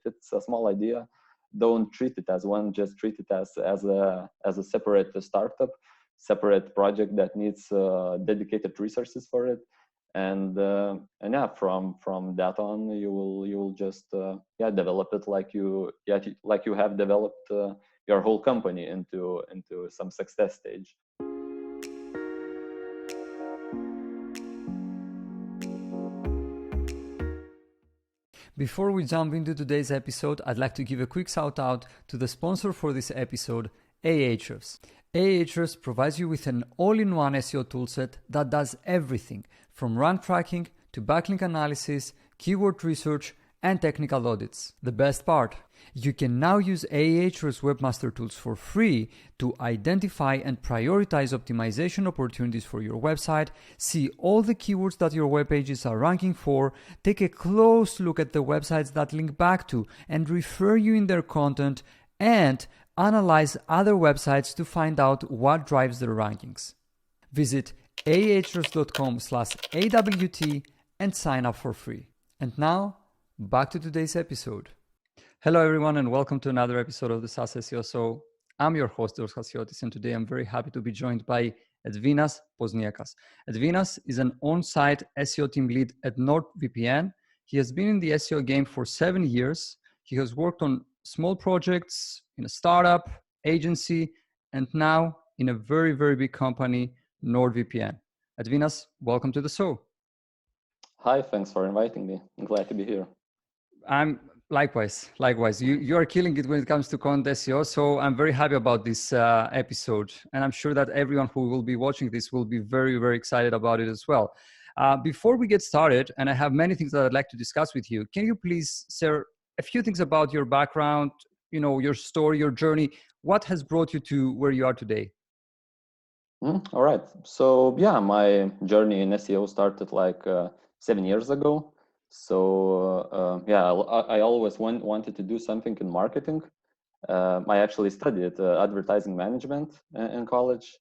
it's a small idea, don't treat it as one, just treat it as a separate startup, separate project that needs dedicated resources for it. And yeah, from that on, you will just develop it like you have developed your whole company into some success stage. Before we jump into today's episode, I'd like to give a quick shout out to the sponsor for this episode, Ahrefs. Ahrefs provides you with an all-in-one SEO toolset that does everything from rank tracking to backlink analysis, keyword research, and technical audits. The best part, you can now use Ahrefs Webmaster Tools for free to identify and prioritize optimization opportunities for your website, see all the keywords that your web pages are ranking for, take a close look at the websites that link back to and refer you in their content, and analyze other websites to find out what drives their rankings. Visit ahrefs.com/AWT and sign up for free. And now, back to today's episode. Hello everyone and welcome to another episode of the SaaS SEO Show. I'm your host, Doros Hasiotis, and today I'm very happy to be joined by Edvinas Pozniakas. Edvinas is an on-site SEO team lead at NordVPN. He has been in the SEO game for 7 years. He has worked on small projects in a startup, agency, and now in a very, very big company, NordVPN. Edvinas, welcome to the show. Hi, thanks for inviting me. I'm glad to be here. I'm likewise. You are killing it when it comes to content SEO, so I'm very happy about this episode, and I'm sure that everyone who will be watching this will be very, very excited about it as well. Before we get started, and I have many things that I'd like to discuss with you, can you please share a few things about your background, your story, your journey? What has brought you to where you are today? All right. So yeah, my journey in SEO started like 7 years ago. So I always wanted to do something in marketing. I actually studied advertising management in college,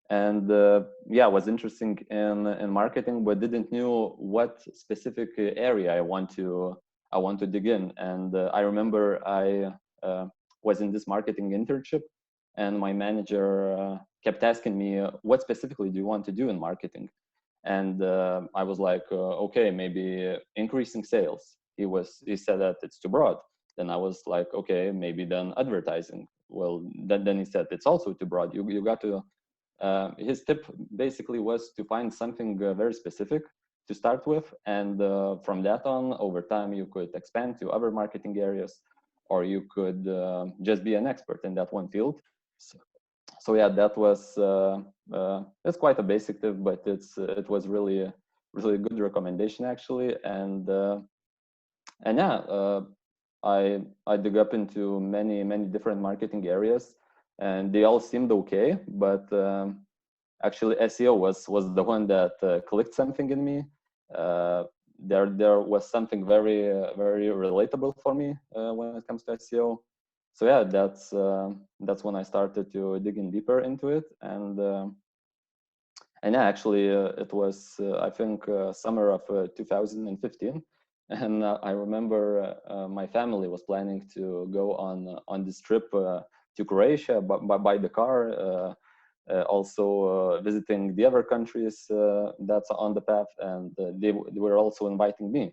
and was interested in marketing, but didn't know what specific area I want to dig in. And I remember I was in this marketing internship, and my manager kept asking me, what specifically do you want to do in marketing? And I was like, okay, maybe increasing sales. He said that it's too broad. Then I was like, okay, maybe then advertising. Well, then he said it's also too broad. You got to. His tip basically was to find something very specific to start with, and from that on, over time, you could expand to other marketing areas, or you could just be an expert in that one field. So yeah, that was it's quite a basic tip, but it was really a good recommendation actually. And I dug up into many different marketing areas, and they all seemed okay. But actually, SEO was the one that clicked something in me. There was something very relatable for me when it comes to SEO. So yeah, that's when I started to dig in deeper into it, and yeah, actually it was I think summer of 2015, and I remember my family was planning to go on this trip to Croatia by the car, also visiting the other countries that's on the path, and they were also inviting me.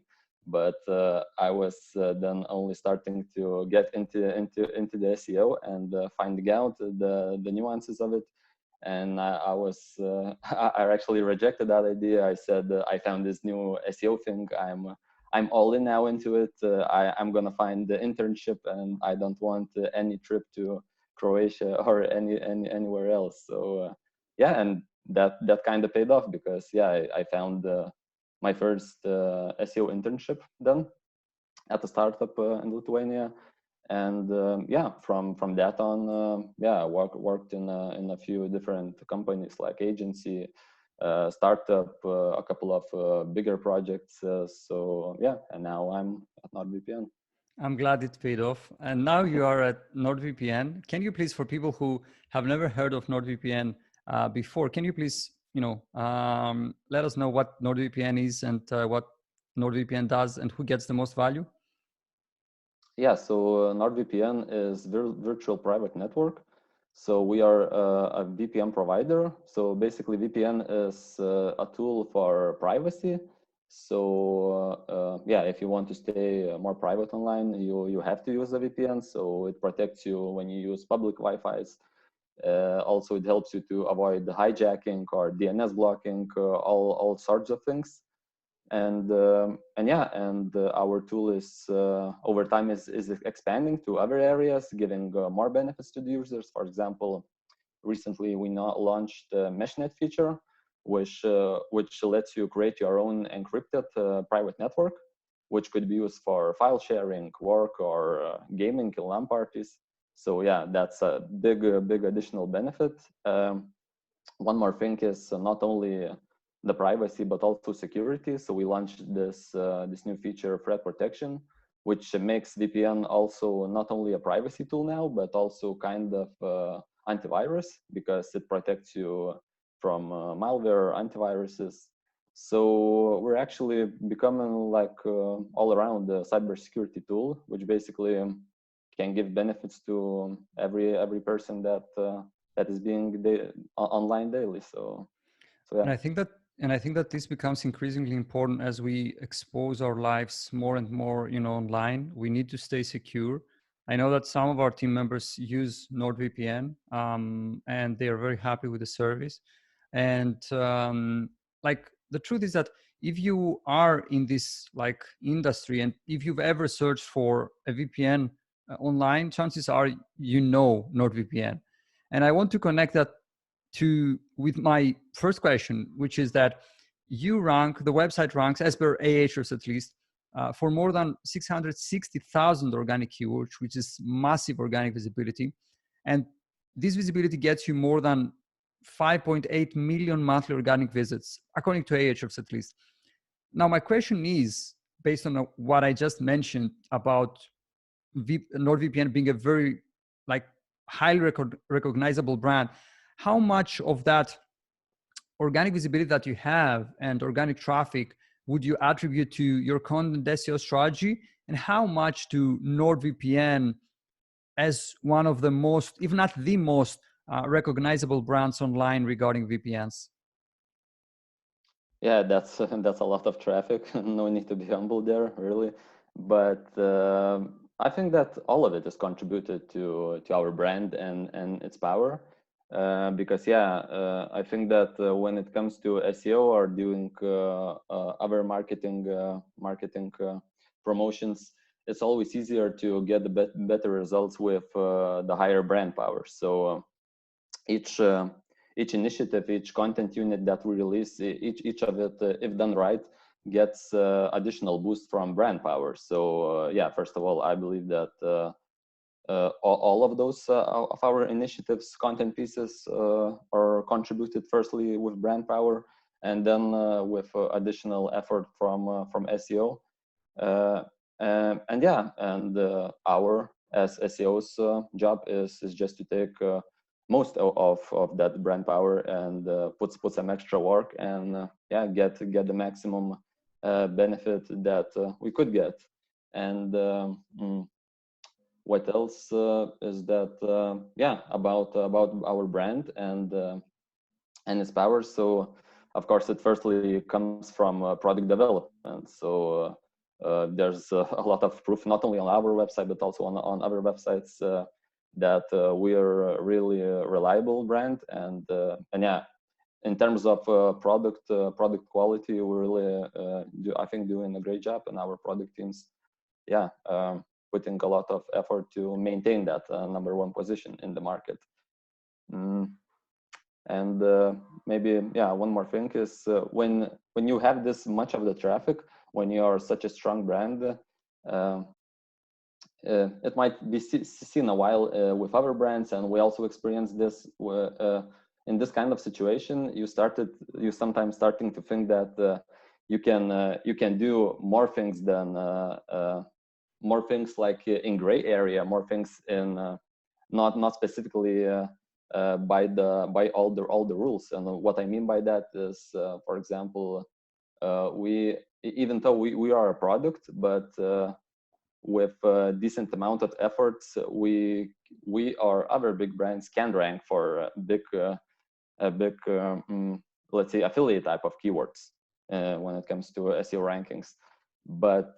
But I was then only starting to get into the SEO and finding out the nuances of it. And I was I actually rejected that idea. I said I found this new SEO thing. I'm all in now into it. I'm gonna find the internship, and I don't want any trip to Croatia or anywhere else. So and that kind of paid off, because I found my first SEO internship done at a startup in Lithuania, and from that on, I worked in a few different companies like agency, startup, a couple of bigger projects. And now I'm at NordVPN. I'm glad it paid off. And now you are at NordVPN. Can you please, for people who have never heard of NordVPN before, can you please, let us know what NordVPN is and what NordVPN does and who gets the most value? Yeah, so NordVPN is virtual private network. So we are a VPN provider. So basically, VPN is a tool for privacy. So yeah, if you want to stay more private online, you have to use a VPN. So it protects you when you use public Wi-Fi's. Also, it helps you to avoid the hijacking or DNS blocking, all sorts of things. And yeah, and our tool is over time is expanding to other areas, giving more benefits to the users. For example, recently we now launched the meshnet feature, which lets you create your own encrypted private network, which could be used for file sharing, work, or gaming in LAN parties. So yeah, that's a big additional benefit. One more thing is not only the privacy but also security. So we launched this new feature, threat protection, which makes VPN also not only a privacy tool now, but also kind of antivirus, because it protects you from malware, antiviruses. So we're actually becoming like all around the cybersecurity tool, which basically can give benefits to every person that is being online daily. So yeah. And I think that this becomes increasingly important as we expose our lives more and more, online. We need to stay secure. I know that some of our team members use NordVPN, and they are very happy with the service. And like the truth is that if you are in this like industry, and if you've ever searched for a VPN online, chances are NordVPN. And I want to connect that with my first question, which is that the website ranks, as per Ahrefs at least, for more than 660,000 organic keywords, which is massive organic visibility. And this visibility gets you more than 5.8 million monthly organic visits, according to Ahrefs at least. Now, my question is, based on what I just mentioned about NordVPN being a very like highly recognizable brand, how much of that organic visibility that you have and organic traffic would you attribute to your content SEO strategy, and how much to NordVPN as one of the most, if not the most, recognizable brands online regarding VPNs? Yeah, that's that's a lot of traffic. No need to be humble there, really. But I think that all of it is contributed to our brand and its power. Because yeah, I think that when it comes to SEO or doing other marketing promotions, it's always easier to get the better results with the higher brand power. So each each initiative, each content unit that we release, each of it, if done right, gets additional boost from brand power. So yeah, first of all, I believe that all of those of our initiatives, content pieces, are contributed firstly with brand power, and then with additional effort from SEO. And yeah, and our as SEO's job is just to take most of that brand power and put some extra work and yeah, get the maximum benefit that we could get. And what else is that yeah, about our brand and its power. So of course it firstly comes from product development. So there's a lot of proof, not only on our website but also on other websites, that we are a really reliable brand. And yeah, in terms of product quality, we're really I think doing a great job, and our product teams, yeah, putting a lot of effort to maintain that number one position in the market. And maybe yeah, one more thing is when you have this much of the traffic, when you are such a strong brand, it might be seen a while with other brands, and we also experienced this in this kind of situation. You sometimes starting to think that you can do more things than more things like in gray area, more things in not specifically by all the rules. And what I mean by that is, for example, we, even though we are a product, but with a decent amount of efforts, we or other big brands can rank for a big let's say affiliate type of keywords when it comes to SEO rankings. But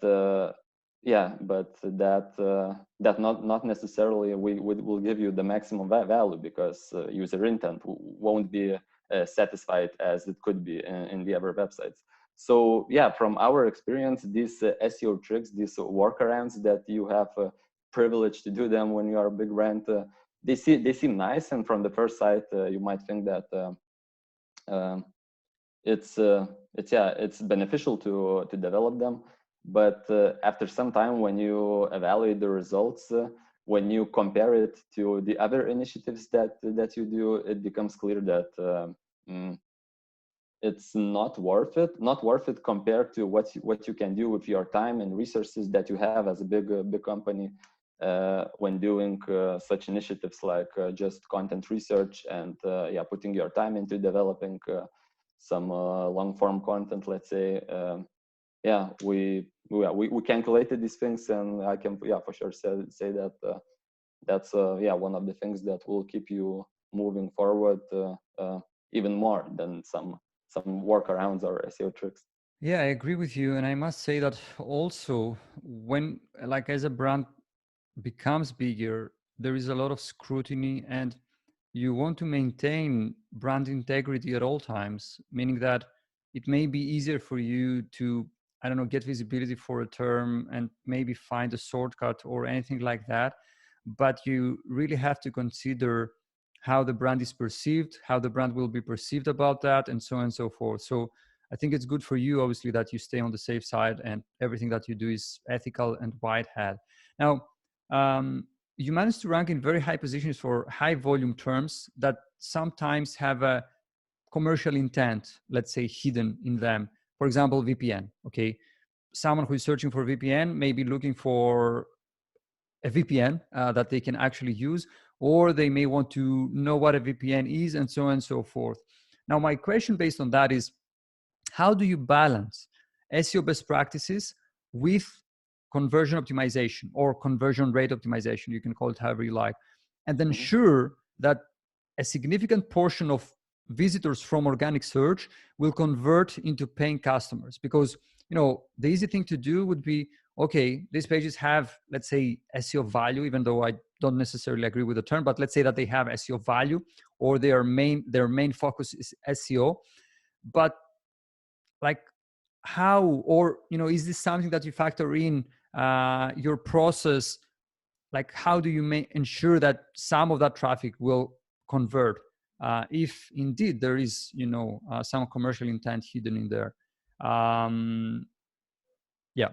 yeah, but that not necessarily will give you the maximum value, because user intent won't be satisfied as it could be in the other websites. So yeah, from our experience, these SEO tricks, these workarounds that you have privilege to do them when you are a big brand, they seem nice, and from the first sight you might think that it's beneficial to develop them. But after some time, when you evaluate the results, when you compare it to the other initiatives that you do, it becomes clear that it's not worth it compared to what you can do with your time and resources that you have as a big company when doing such initiatives like just content research and yeah, putting your time into developing some long form content, let's say. Yeah, we calculated these things, and I can for sure say that that's yeah, one of the things that will keep you moving forward even more than some workarounds or SEO tricks. Yeah, I agree with you. And I must say that also when, like, as a brand becomes bigger, there is a lot of scrutiny, and you want to maintain brand integrity at all times, meaning that it may be easier for you to, I don't know, get visibility for a term and maybe find a shortcut or anything like that. But you really have to consider how the brand is perceived, how the brand will be perceived about that, and so on and so forth. So I think it's good for you, obviously, that you stay on the safe side and everything that you do is ethical and wide hat. Now, you managed to rank in very high positions for high volume terms that sometimes have a commercial intent, let's say, hidden in them. For example, VPN. Okay, someone who is searching for VPN may be looking for a VPN that they can actually use, or they may want to know what a VPN is, and so on and so forth. Now, my question based on that is, how do you balance SEO best practices with conversion optimization or conversion rate optimization? You can call it however you like, and ensure that a significant portion of visitors from organic search will convert into paying customers? Because, you know, the easy thing to do would be, okay, these pages have, let's say, SEO value, even though I don't necessarily agree with the term, but let's say that they have SEO value, or their main focus is SEO. But like, how, or, you know, is this something that you factor in your process? Like, how do you ensure that some of that traffic will convert if indeed there is, you know, some commercial intent hidden in there? Yeah.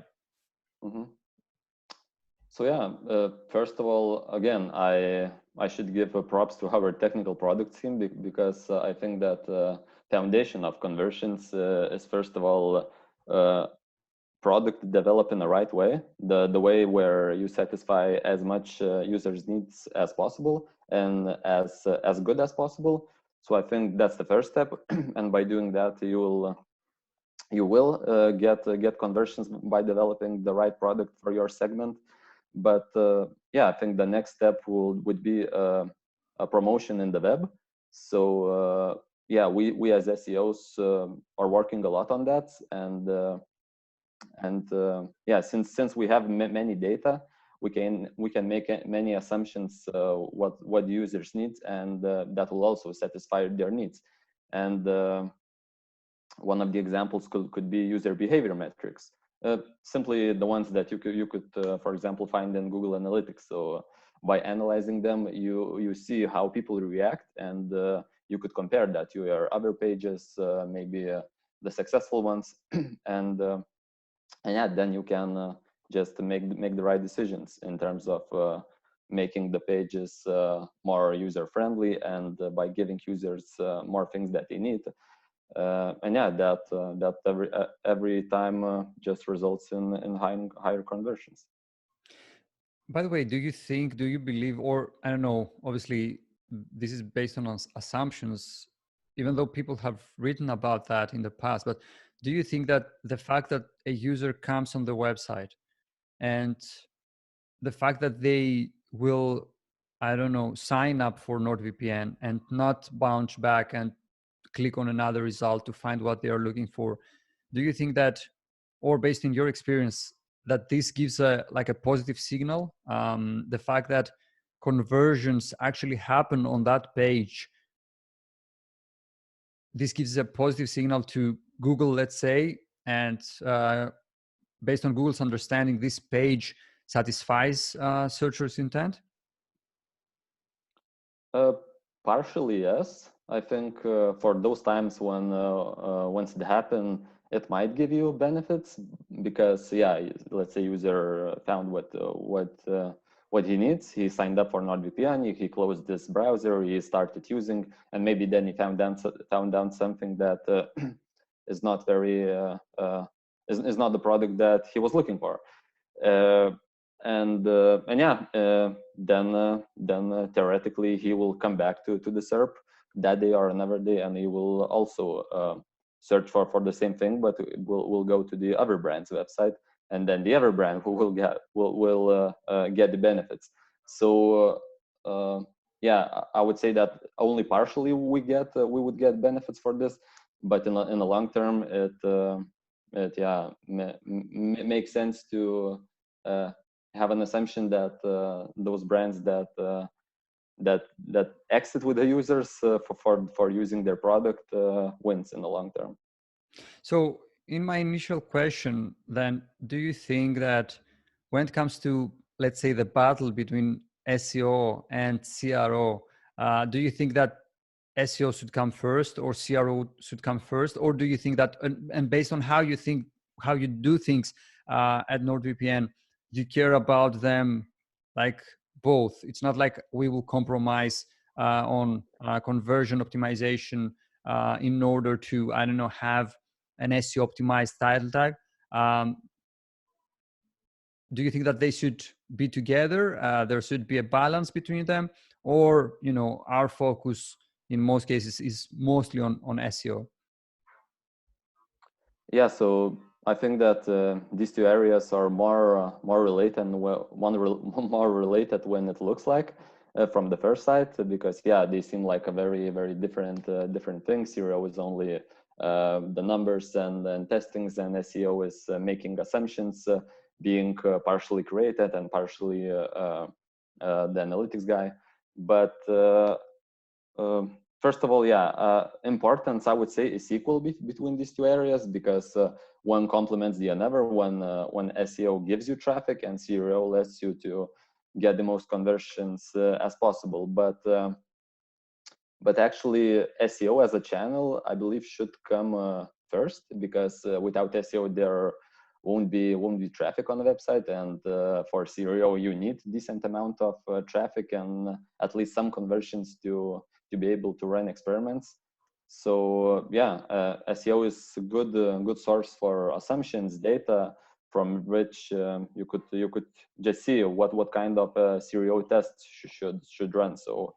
So yeah, first of all, again, I should give props to our technical product team, because I think that foundation of conversions is, first of all, product developed in the right way, the way where you satisfy as much users' needs as possible and as good as possible. So I think that's the first step, and by doing that, you will get conversions by developing the right product for your segment. But yeah, I think the next step would be a promotion in the web. So yeah, we as SEOs are working a lot on that, and yeah, since we have many data, we can make many assumptions what users need, and that will also satisfy their needs. And one of the examples could be user behavior metrics, simply the ones that you could for example, find in Google Analytics. So by analyzing them, you see how people react, and you could compare that to your other pages, maybe the successful ones, and yeah, then you can just make the right decisions in terms of making the pages more user friendly, and by giving users more things that they need. And yeah, that every time just results in higher conversions. By the way, do you believe, or I don't know, obviously this is based on assumptions, even though people have written about that in the past, but do you think that the fact that a user comes on the website and the fact that they will, I don't know, sign up for NordVPN and not bounce back and click on another result to find what they are looking for, do you think that, or based in your experience, that this gives a positive signal? The fact that conversions actually happen on that page, this gives a positive signal to Google, let's say, and based on Google's understanding, this page satisfies searchers' intent? Partially, yes. I think for those times when once it happened, it might give you benefits because, yeah, let's say user found what he needs. He signed up for NordVPN. He closed this browser. He started using, and maybe then he found out something that is not very is not the product that he was looking for. And yeah, then theoretically he will come back to the SERP that day or another day, and he will also search for the same thing, but will go to the other brand's website, and then the other brand who will get the benefits. So yeah, I would say that only partially we would get benefits for this, but in the long term, it yeah makes sense to have an assumption that those brands that exit with the users for using their product wins in the long term. So in my initial question, then, do you think that when it comes to, let's say, the battle between SEO and CRO, do you think that SEO should come first or CRO should come first? Or do you think that, and based on how you do things at NordVPN, you care about them like both? It's not like we will compromise on conversion optimization in order to, I don't know, have an SEO optimized title tag. Do you think that they should be together? There should be a balance between them, or our focus in most cases is mostly on SEO? Yeah, so I think that these two areas are more related, and more related when it looks like from the first side, because yeah, they seem like a very different things. CRO is only the numbers and testings, and SEO is making assumptions, being partially created and partially the analytics guy. But first of all, yeah, importance I would say is equal between these two areas, because one complements the other. When SEO gives you traffic and CRO lets you to get the most conversions as possible. But actually, SEO as a channel, I believe, should come first, because without SEO there won't be traffic on the website, and for CRO you need decent amount of traffic and at least some conversions to be able to run experiments. So yeah, SEO is a good source for assumptions, data from which you could just see what kind of CRO tests should run. So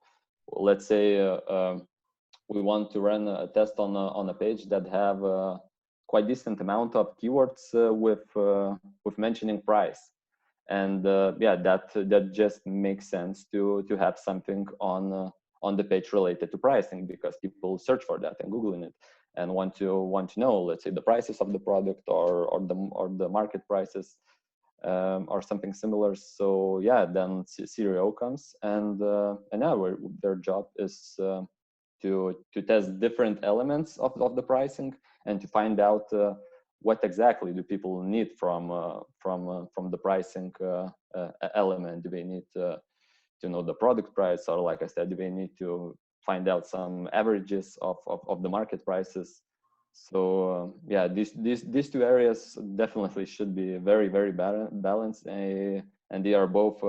let's say we want to run a test on a page that have quite decent amount of keywords with mentioning price, and yeah, that just makes sense to have something on the page related to pricing, because people search for that and Googling it and want to know, let's say, the prices of the product or the market prices or something similar. So yeah, then CRO comes, and yeah, their job is to test different elements of the pricing and to find out what exactly do people need from the pricing element. Do they need to know the product price, or like I said, do they need to find out some averages of the market prices? So yeah, these two areas definitely should be very balanced, and they are both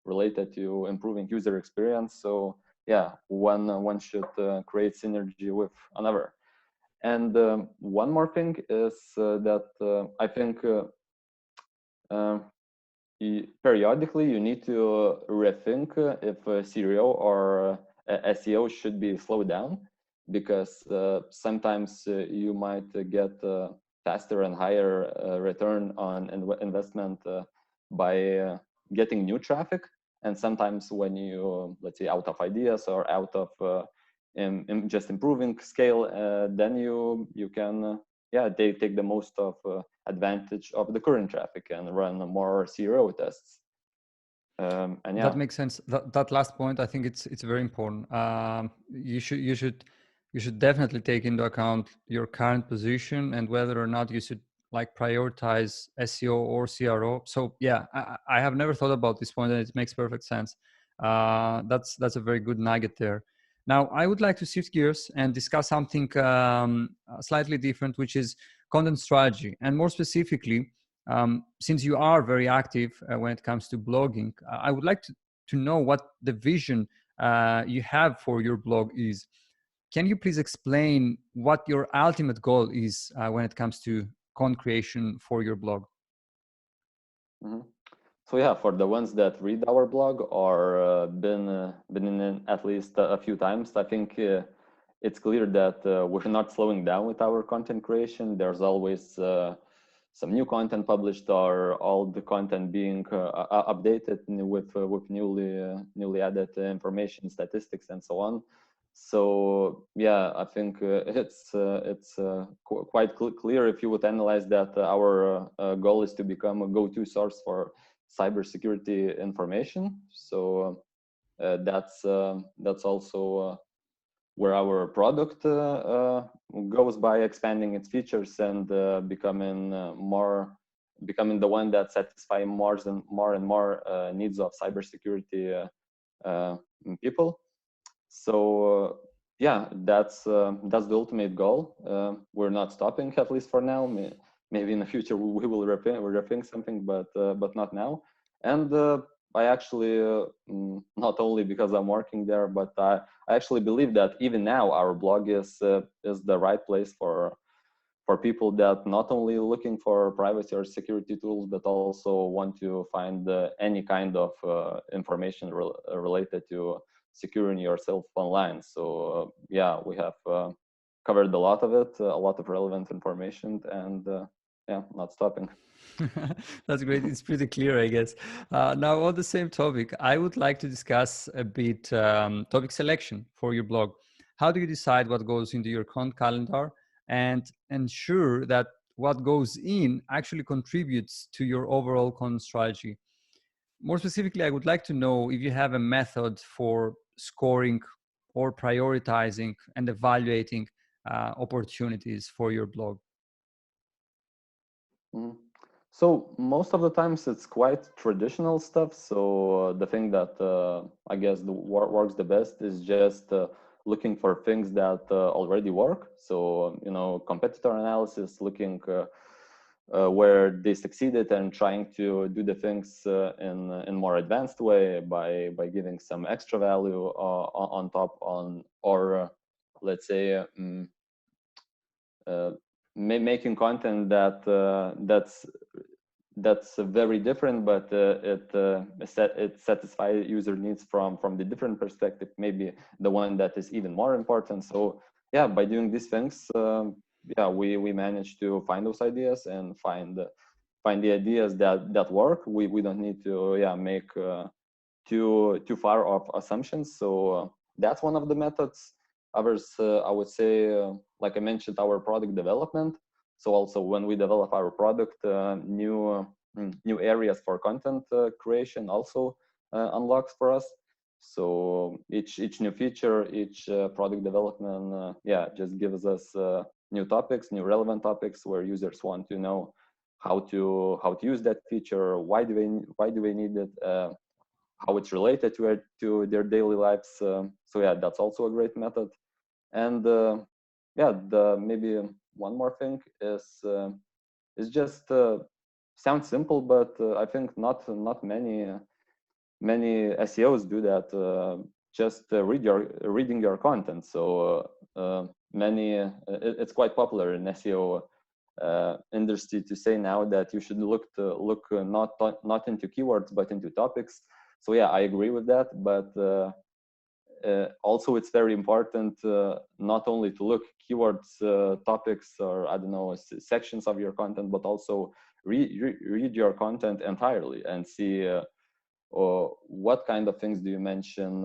related to improving user experience. So yeah, one should create synergy with another. And one more thing is that I think periodically you need to rethink if CRO or SEO should be slowed down, because sometimes you might get faster and higher return on investment by getting new traffic. And sometimes when you, let's say, out of ideas or out of just improving scale, then you can take the most of advantage of the current traffic and run more CRO tests. And yeah, that makes sense. That last point, I think it's very important. You should definitely take into account your current position and whether or not you should like prioritize SEO or CRO. So yeah, I have never thought about this point, and it makes perfect sense. That's a very good nugget there. Now, I would like to shift gears and discuss something slightly different, which is content strategy, and more specifically, since you are very active when it comes to blogging, I would like to know what the vision you have for your blog is. Can you please explain what your ultimate goal is when it comes to content creation for your blog? mm-hmm. So yeah, for the ones that read our blog or been in it at least a few times, I think it's clear that we're not slowing down with our content creation. There's always some new content published, or all the content being updated with newly added information, statistics, and so on. So yeah, I think it's quite clear if you would analyze that our goal is to become a go-to source for cybersecurity information. So that's also where our product goes by expanding its features and becoming the one that satisfies more and more needs of cybersecurity people. So yeah, that's the ultimate goal. We're not stopping, at least for now. Maybe in the future we will rethink something, but not now. And I actually not only because I'm working there, but I actually believe that even now our blog is the right place for people that not only looking for privacy or security tools, but also want to find any kind of information related to securing yourself online. So yeah, we have covered a lot of it, a lot of relevant information, and yeah, not stopping. That's great. It's pretty clear, I guess. Now, on the same topic, I would like to discuss a bit topic selection for your blog. How do you decide what goes into your content calendar and ensure that what goes in actually contributes to your overall content strategy? More specifically, I would like to know if you have a method for scoring or prioritizing and evaluating opportunities for your blog. Mhm. So most of the times it's quite traditional stuff. So the thing that I guess works the best is just looking for things that already work. So competitor analysis, looking where they succeeded and trying to do the things in more advanced way by giving some extra value on top or let's say making content that's very different, but it satisfies user needs from the different perspective, maybe the one that is even more important. So yeah, by doing these things, we manage to find those ideas and find the ideas that work. We don't need to make too far off assumptions. So that's one of the methods. Others, I would say, like I mentioned, our product development. So also when we develop our product, new areas for content creation also unlocks for us. So each new feature, each product development, just gives us new topics, new relevant topics where users want to know how to use that feature, why do they need it, how it's related to their daily lives. So yeah, that's also a great method. And maybe one more thing is just sounds simple, but I think not many SEOs do that. Just reading your content. So it's quite popular in SEO industry to say now that you should look not into keywords but into topics. So yeah, I agree with that, but also it's very important not only to look keywords, topics, or I don't know, sections of your content, but also read your content entirely and see or what kind of things do you mention,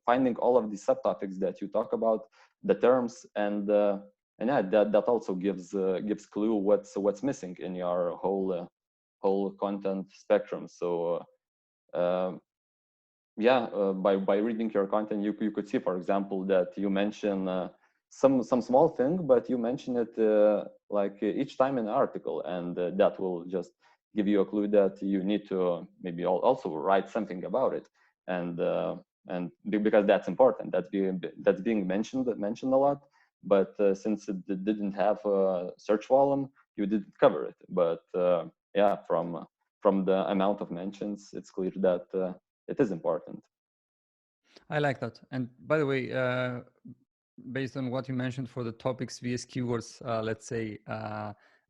finding all of the subtopics that you talk about, the terms, and yeah, that also gives clue what's missing in your whole content spectrum. So by reading your content, you could see, for example, that you mention some small thing, but you mention it like each time in an article, and that will just give you a clue that you need to maybe also write something about it, and because that's important, that's being mentioned a lot, but since it didn't have a search volume, you didn't cover it. But yeah, from the amount of mentions, it's clear that it is important. I like that. And by the way, based on what you mentioned for the topics vs keywords, let's say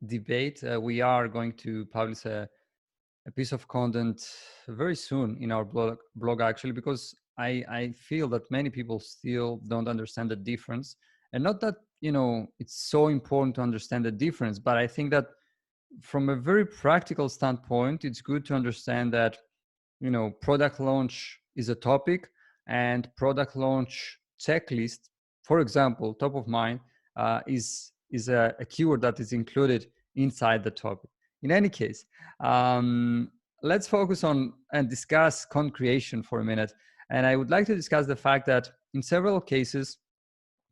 debate, we are going to publish a piece of content very soon in our blog actually, because I feel that many people still don't understand the difference. And not that, it's so important to understand the difference, but I think that from a very practical standpoint, it's good to understand that, product launch is a topic, and product launch checklist, for example, top of mind, is a keyword that is included inside the topic. In any case, let's focus on and discuss content creation for a minute. And I would like to discuss the fact that in several cases,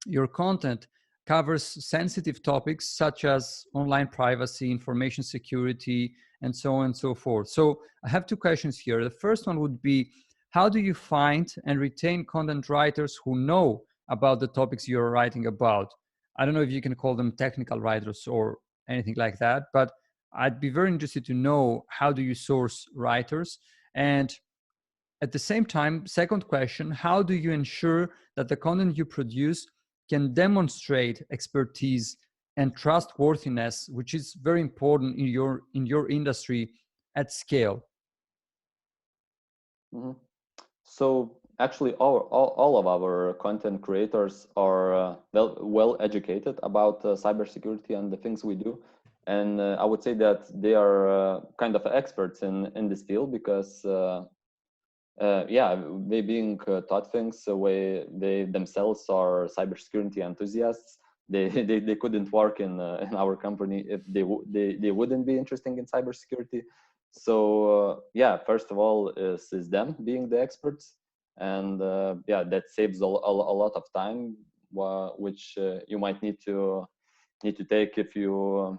your content covers sensitive topics such as online privacy, information security, and so on and so forth. So I have two questions here. The first one would be, how do you find and retain content writers who know about the topics you're writing about? I don't know if you can call them technical writers or anything like that, but I'd be very interested to know, how do you source writers? And at the same time, second question, how do you ensure that the content you produce can demonstrate expertise and trustworthiness, which is very important in your industry at scale? Mm-hmm. So actually, all of our content creators are well educated about cybersecurity and the things we do, and I would say that they are kind of experts in this field, because they being taught things the way they themselves are cybersecurity enthusiasts. They couldn't work in our company if they wouldn't be interested in cybersecurity. So first of all is them being the experts, and that saves a lot of time, which you might need to take if you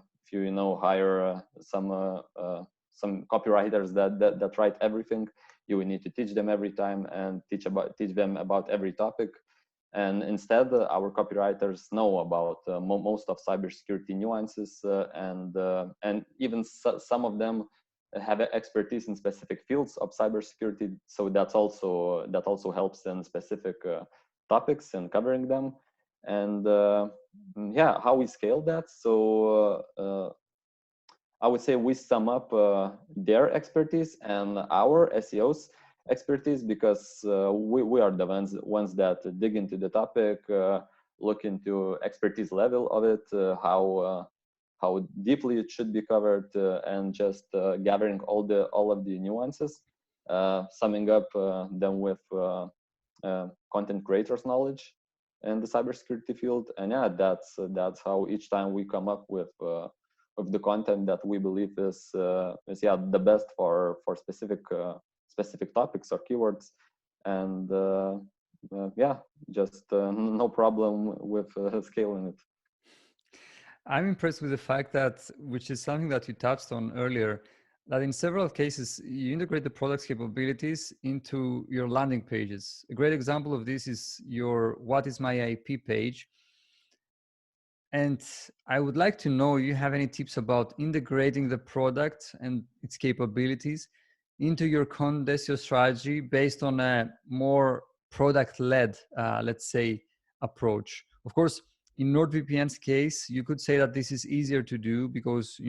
hire some copywriters that write everything. You will need to teach them every time and teach them about every topic. And instead, our copywriters know about most of cybersecurity nuances, and even some of them have expertise in specific fields of cybersecurity. So that also helps in specific topics and covering them. And how we scale that. So I would say we sum up their expertise and our SEO's expertise, because we are the ones that dig into the topic, look into expertise level of it, how deeply it should be covered, and just gathering all of the nuances, summing up them with content creators' knowledge in the cybersecurity field. And that's how each time we come up with the content that we believe is the best for specific topics or keywords. And just no problem with scaling it. I'm impressed with the fact that, which is something that you touched on earlier, that in several cases you integrate the product's capabilities into your landing pages. A great example of this is your "What is my IP" page. And I would like to know if you have any tips about integrating the product and its capabilities into your content SEO strategy based on a more product-led, let's say, approach. Of course, in NordVPN's case, you could say that this is easier to do because,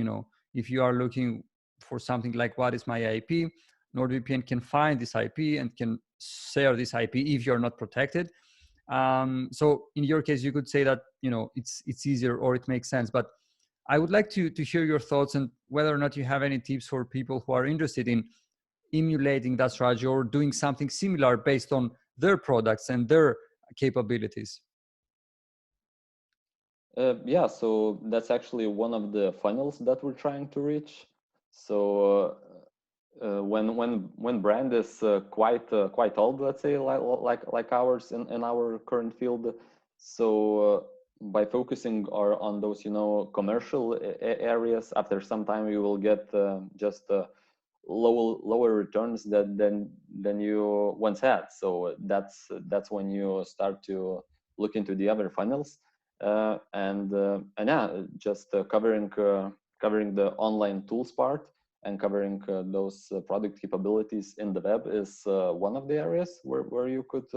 if you are looking for something like "What is my IP," NordVPN can find this IP and can share this IP if you're not protected. So in your case, you could say that, it's easier or it makes sense. But I would like to hear your thoughts and whether or not you have any tips for people who are interested in emulating that strategy or doing something similar based on their products and their capabilities. Yeah, so that's actually one of the funnels that we're trying to reach. So when brand is quite old, let's say like ours in our current field, so by focusing on those commercial areas, after some time you will get just lower returns than you once had. So that's when you start to look into the other funnels. And yeah, just covering the online tools part and covering those product capabilities in the web is one of the areas where you could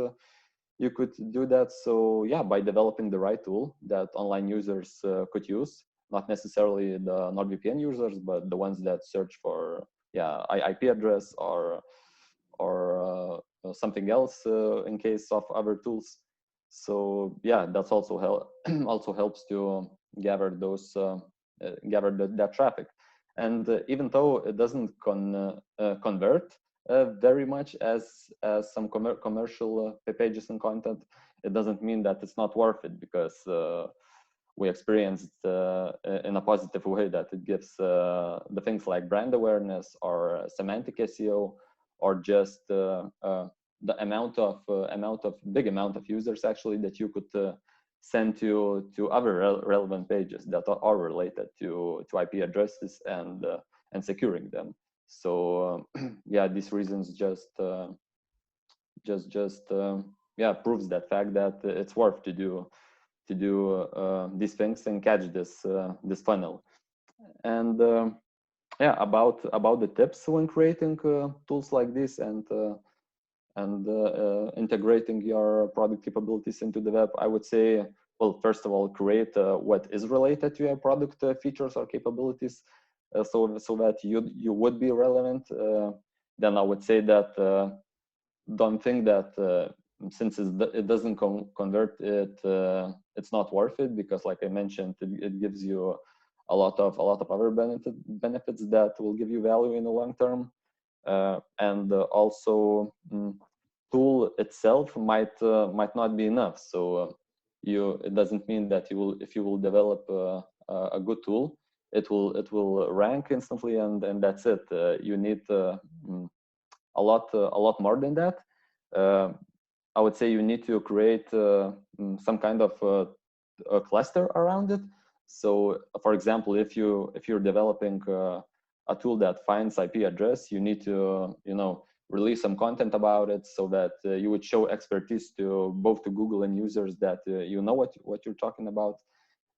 do that. So yeah, by developing the right tool that online users could use, not necessarily the NordVPN users, but the ones that search for IP address or something else in case of other tools. So yeah, that's also also helps to gather that traffic. And even though it doesn't convert very much as some commercial pages and content, it doesn't mean that it's not worth it, because we experienced in a positive way that it gives the things like brand awareness or semantic SEO, or just the big amount of users actually that you could send to other relevant pages that are related to IP addresses and securing them. So yeah, these reasons just proves that fact that it's worth to do these things and catch this funnel. And yeah, about the tips when creating tools like this and integrating your product capabilities into the web, I would say, well, first of all, create what is related to your product features or capabilities, so that you would be relevant. Then I would say that don't think that since it doesn't convert, it's not worth it, because like I mentioned, it gives you a lot of other benefits that will give you value in the long term. And also tool itself might not be enough. So it doesn't mean that if you will develop a good tool, it will rank instantly and that's it. You need a lot more than that. I would say you need to create some kind of a cluster around it. So for example, if you're developing a tool that finds IP address, you need to release some content about it, so that you would show expertise to both to Google and users that you know what you're talking about.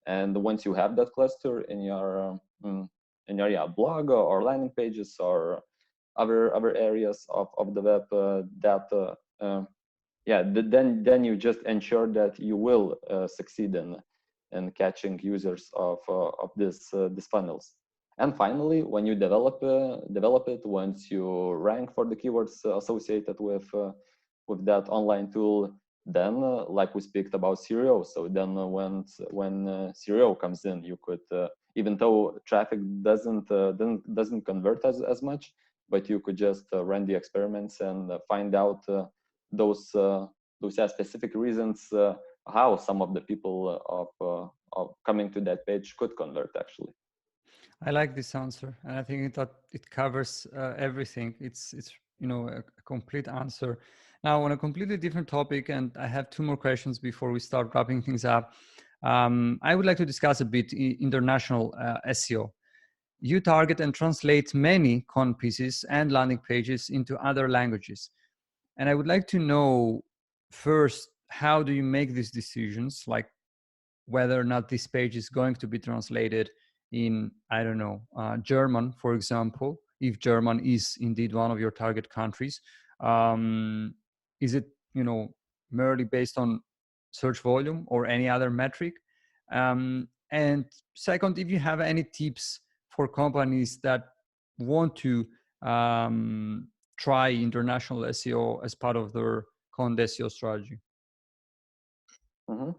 And once you have that cluster in your blog or landing pages or other areas of the web, then you just ensure that you will succeed in catching users of these funnels. And finally, when you develop it, once you rank for the keywords associated with that online tool, then like we speak about CRO. So then when CRO comes in, you could even though traffic doesn't convert as much, but you could just run the experiments and find out those specific reasons how some of the people of coming to that page could convert actually. I like this answer, and I think that it covers everything. It's a complete answer. Now, on a completely different topic, and I have two more questions before we start wrapping things up. I would like to discuss a bit international SEO. You target and translate many con pieces and landing pages into other languages, and I would like to know first, how do you make these decisions, like whether or not this page is going to be translated in, I don't know, German, for example, if German is indeed one of your target countries. Is it, merely based on search volume or any other metric? And second, if you have any tips for companies that want to try international SEO as part of their Cond SEO strategy. Mm-hmm.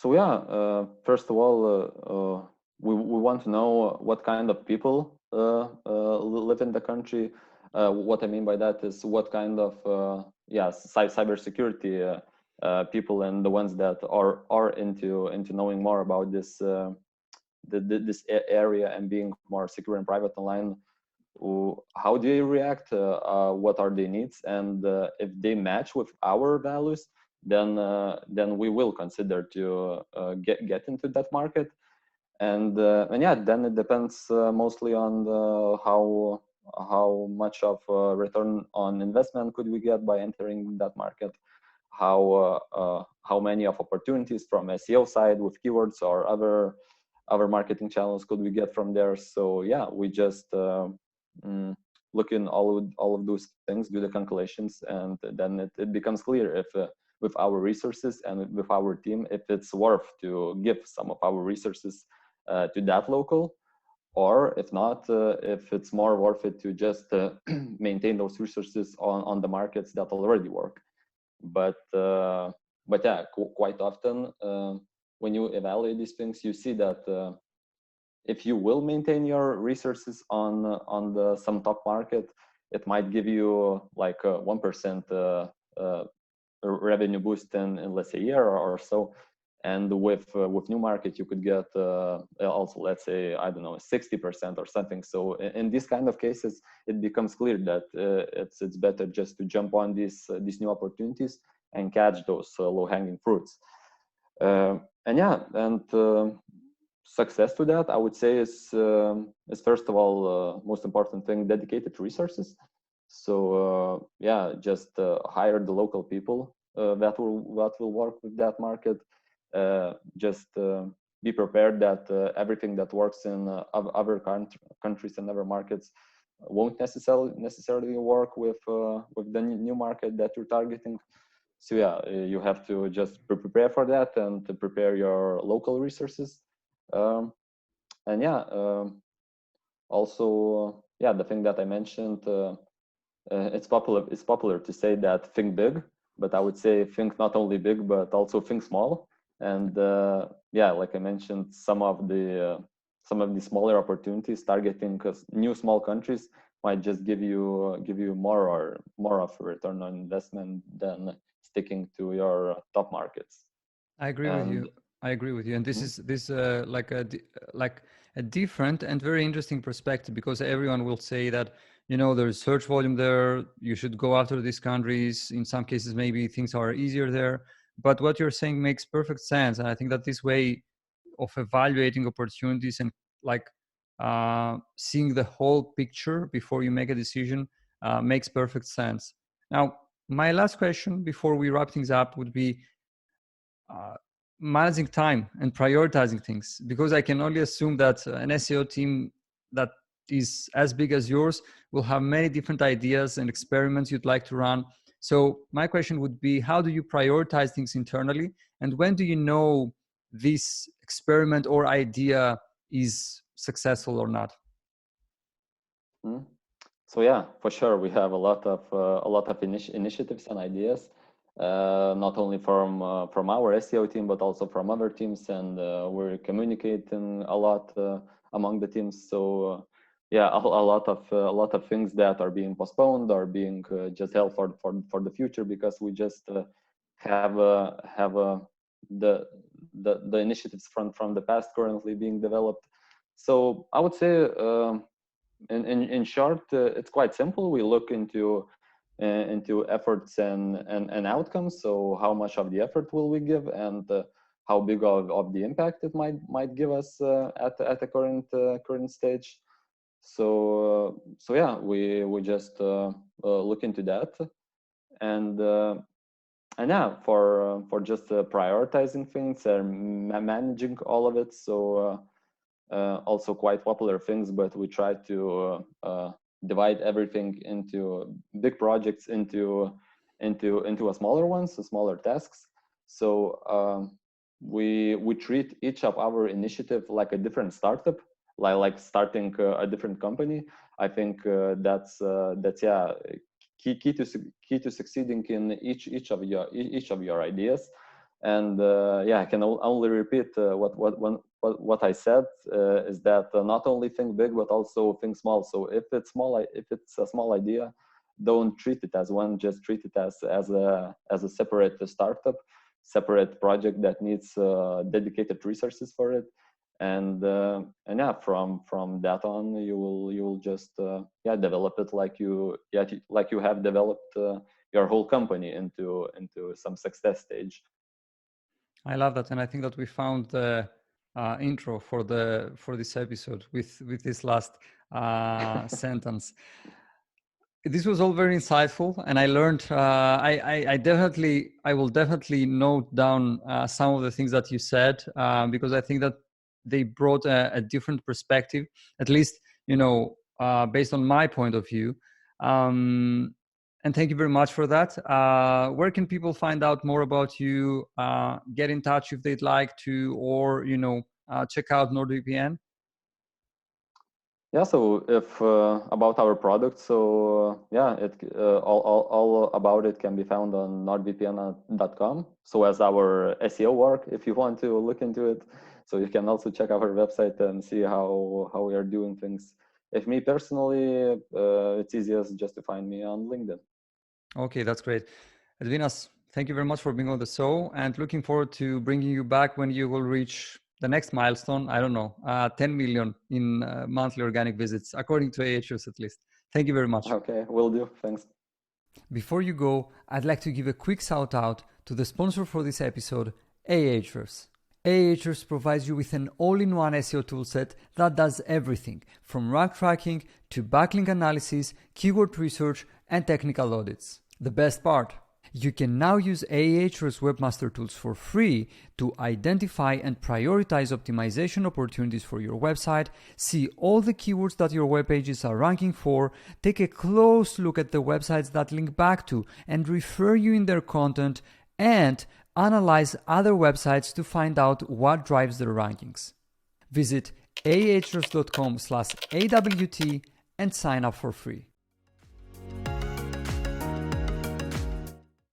So yeah, first of all, we want to know what kind of people live in the country. What I mean by that is what kind of cybersecurity people, and the ones that are into knowing more about this this area and being more secure and private online. How do they react? What are their needs? And if they match with our values, then we will consider to get into that market. And yeah, then it depends mostly on how much of return on investment could we get by entering that market. How many of opportunities from SEO side with keywords or other marketing channels could we get from there. So yeah, we just look in all of those things, do the calculations, and then it becomes clear if with our resources and with our team, if it's worth to give some of our resources to that local, or if not, if it's more worth it to just maintain those resources on the markets that already work. But yeah, quite often when you evaluate these things, you see that if you will maintain your resources on some top market, it might give you like a 1% revenue boost in let's say a year or so. And with new market, you could get also, let's say, I don't know, 60% or something. So in these kind of cases, it becomes clear that it's better just to jump on these new opportunities and catch those low-hanging fruits. And yeah, and success to that, I would say, is first of all, most important thing, dedicated resources. So yeah, just hire the local people that will work with that market. Just be prepared that everything that works in other countries and other markets won't necessarily work with the new market that you're targeting. So yeah, you have to just prepare for that and to prepare your local resources. And yeah, also yeah, the thing that I mentioned, it's popular to say that think big, but I would say think not only big but also think small. And yeah, like I mentioned, some of the smaller opportunities targeting new small countries might just give you more of a return on investment than sticking to your top markets. I agree with you. I agree with you. And this is like a different and very interesting perspective, because everyone will say that, you know, there's search volume there, you should go after these countries. In some cases, maybe things are easier there. But what you're saying makes perfect sense. And I think that this way of evaluating opportunities and like seeing the whole picture before you make a decision makes perfect sense. Now, my last question before we wrap things up would be, managing time and prioritizing things, because I can only assume that an SEO team that is as big as yours will have many different ideas and experiments you'd like to run. So my question would be, how do you prioritize things internally, and when do you know this experiment or idea is successful or not? So yeah, for sure, we have a lot of initiatives and ideas, not only from our SEO team, but also from other teams, and we're communicating a lot among the teams. So yeah, a lot of things that are being postponed or being just held for the future, because we just have the initiatives from the past currently being developed. So I would say, in short, it's quite simple. We look into efforts and outcomes. So how much of the effort will we give, and how big of the impact it might give us at the current stage. So yeah, we just look into that, and yeah, for just prioritizing things and managing all of it. So also quite popular things, but we try to divide everything into big projects, into a smaller ones, smaller tasks. So we treat each of our initiative like a different startup, like starting a different company. I think that's yeah, key to succeeding in each of your ideas. And yeah, I can only repeat what I said, is that not only think big but also think small. So if it's a small idea, don't treat it as one. Just treat it as a separate startup, separate project that needs dedicated resources for it. And yeah, from that on, you will just yeah, develop it like you have developed your whole company into some success stage. I love that, and I think that we found the intro for this episode with this last sentence. This was all very insightful, and I learned. I will definitely note down some of the things that you said, because I think that they brought a different perspective, at least based on my point of view. And thank you very much for that. Where can people find out more about you, get in touch if they'd like to, or check out NordVPN? Yeah, so if about our product, so yeah, all about it can be found on nordvpn.com. So as our SEO work, if you want to look into it, so you can also check our website and see how we are doing things. If me personally, it's easiest just to find me on LinkedIn. Okay, that's great. Edvinas, thank you very much for being on the show, and looking forward to bringing you back when you will reach the next milestone. I don't know, 10 million in monthly organic visits, according to Ahrefs at least. Thank you very much. Okay, will do. Thanks. Before you go, I'd like to give a quick shout out to the sponsor for this episode, Ahrefs. Ahrefs provides you with an all-in-one SEO toolset that does everything from rank tracking to backlink analysis, keyword research, and technical audits. The best part, you can now use Ahrefs Webmaster Tools for free to identify and prioritize optimization opportunities for your website, see all the keywords that your web pages are ranking for, take a close look at the websites that link back to and refer you in their content, and analyze other websites to find out what drives their rankings. Visit ahrefs.com/AWT and sign up for free.